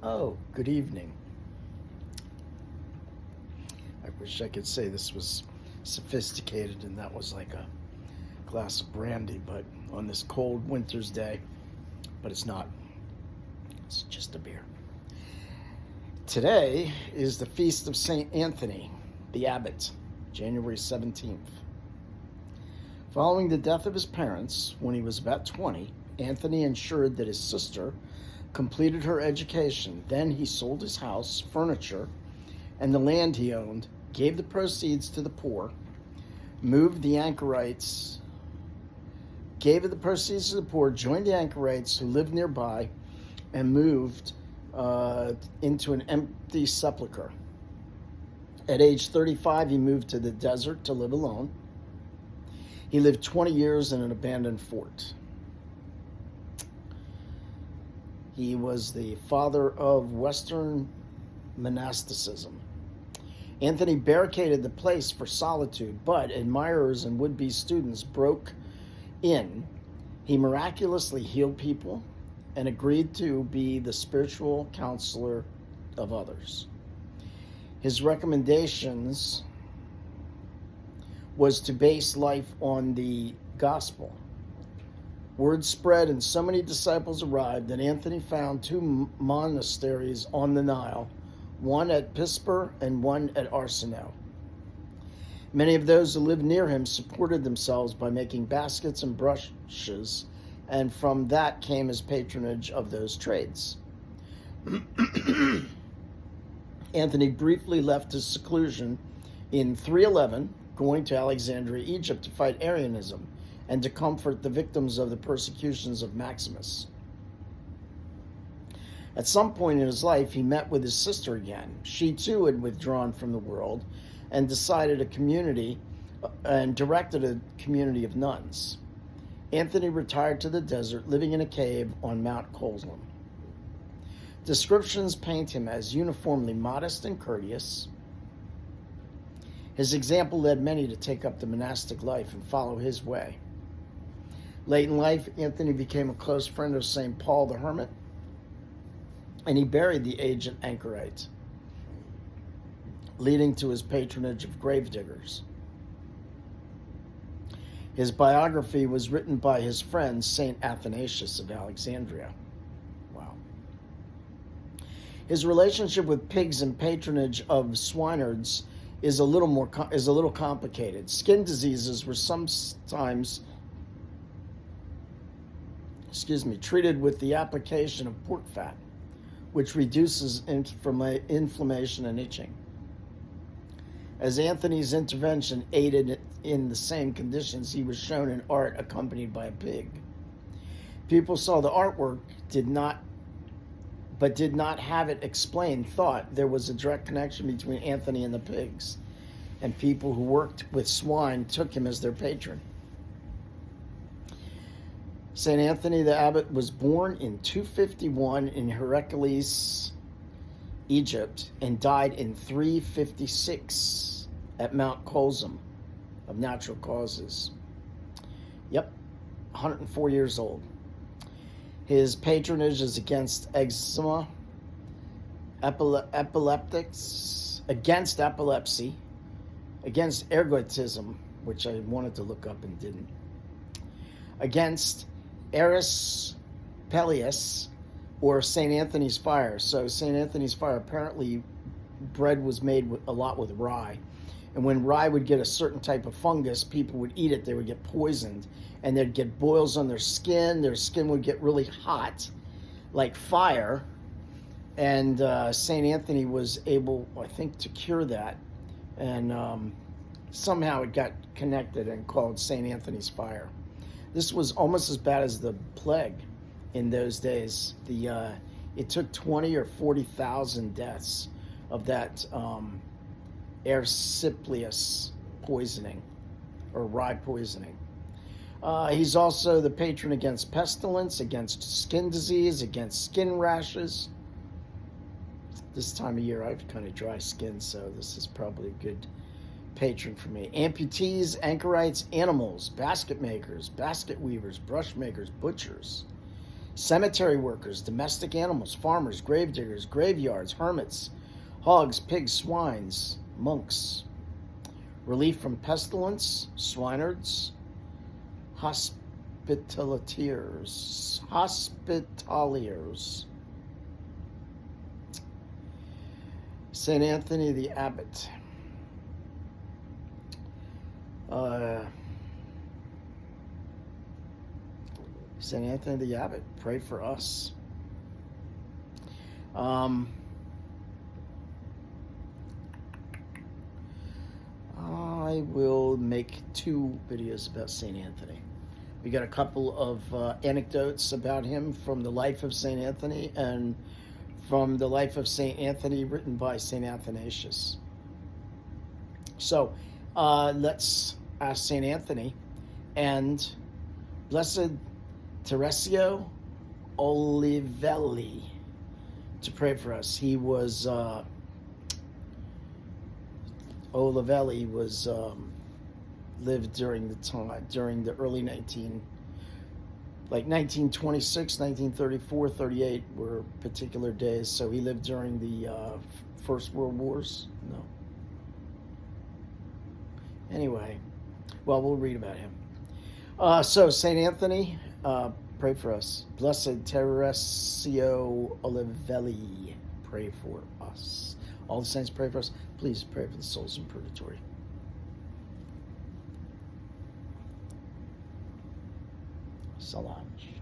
Oh, good evening. I wish I could say this was sophisticated and that was like a glass of brandy, but on this cold winter's day, but it's not. It's just a beer. Today is the feast of St. Anthony, the abbot, January 17th. Following the death of his parents when he was about 20, Anthony ensured that his sister completed her education. Then he sold his house, furniture, and the land he owned, gave the proceeds to the poor, moved the anchorites, gave the proceeds to the poor, joined the anchorites who lived nearby, and moved into an empty sepulcher. At age 35, he moved to the desert to live alone. He lived 20 years in an abandoned fort. He was the father of Western monasticism. Anthony barricaded the place for solitude, but admirers and would-be students broke in. He miraculously healed people and agreed to be the spiritual counselor of others. His recommendations was to base life on the gospel. Word spread and so many disciples arrived that Anthony found two monasteries on the Nile, one at Pisper and one at Arsinoe. Many of those who lived near him supported themselves by making baskets and brushes, and from that came his patronage of those trades. Anthony briefly left his seclusion in 311, going to Alexandria, Egypt, to fight Arianism and to comfort the victims of the persecutions of Maximus. At some point in his life, he met with his sister again. She too had withdrawn from the world and directed a community of nuns. Anthony retired to the desert, living in a cave on Mount Colzim. Descriptions paint him as uniformly modest and courteous. His example led many to take up the monastic life and follow his way. Late in life, Anthony became a close friend of St. Paul the Hermit, and he buried the aged anchorite, leading to his patronage of gravediggers. His biography was written by his friend, St. Athanasius of Alexandria. Wow. His relationship with pigs and patronage of swineherds is a little complicated. Skin diseases were sometimes treated with the application of pork fat, which reduces inflammation and itching. As Anthony's intervention aided in the same conditions, he was shown in art accompanied by a pig. People saw the artwork, did not have it explained, thought there was a direct connection between Anthony and the pigs, and people who worked with swine took him as their patron. St. Anthony the Abbot was born in 251 in Heraclius, Egypt, and died in 356 at Mount Colzim of natural causes. 104 years old. His patronage is against eczema, epileptics, against epilepsy, against ergotism, which I wanted to look up and didn't, against Eris Peleus, or St. Anthony's fire. So St. Anthony's fire, apparently bread was made a lot with rye. And when rye would get a certain type of fungus, people would eat it, they would get poisoned. And they'd get boils on their skin would get really hot, like fire. And St. Anthony was able, I think, to cure that. And somehow it got connected and called St. Anthony's fire. This was almost as bad as the plague in those days. It took 20 or 40,000 deaths of that erysipelas poisoning, or rye poisoning. He's also the patron against pestilence, against skin disease, against skin rashes. This time of year I have kind of dry skin, so this is probably a good patron for me. Amputees, anchorites, animals, basket makers, basket weavers, brush makers, butchers, cemetery workers, domestic animals, farmers, gravediggers, graveyards, hermits, hogs, pigs, swines, monks. Relief from pestilence, swineherds, hospitaliers. St. Anthony the Abbot. St. Anthony the Abbot, pray for us. I will make 2 videos about St. Anthony. We got a couple of anecdotes about him from the life of St. Anthony and from the life of St. Anthony written by St. Athanasius. So let's ask St. Anthony and Blessed Teresio Olivelli to pray for us. He was Olivelli was lived during the early 1926, 1934, 38 were particular days. So he lived during the First World Wars. No. Anyway, well, we'll read about him. So St. Anthony, pray for us. Blessed Teresio Olivelli, pray for us. All the saints pray for us. Please pray for the souls in purgatory. Solange.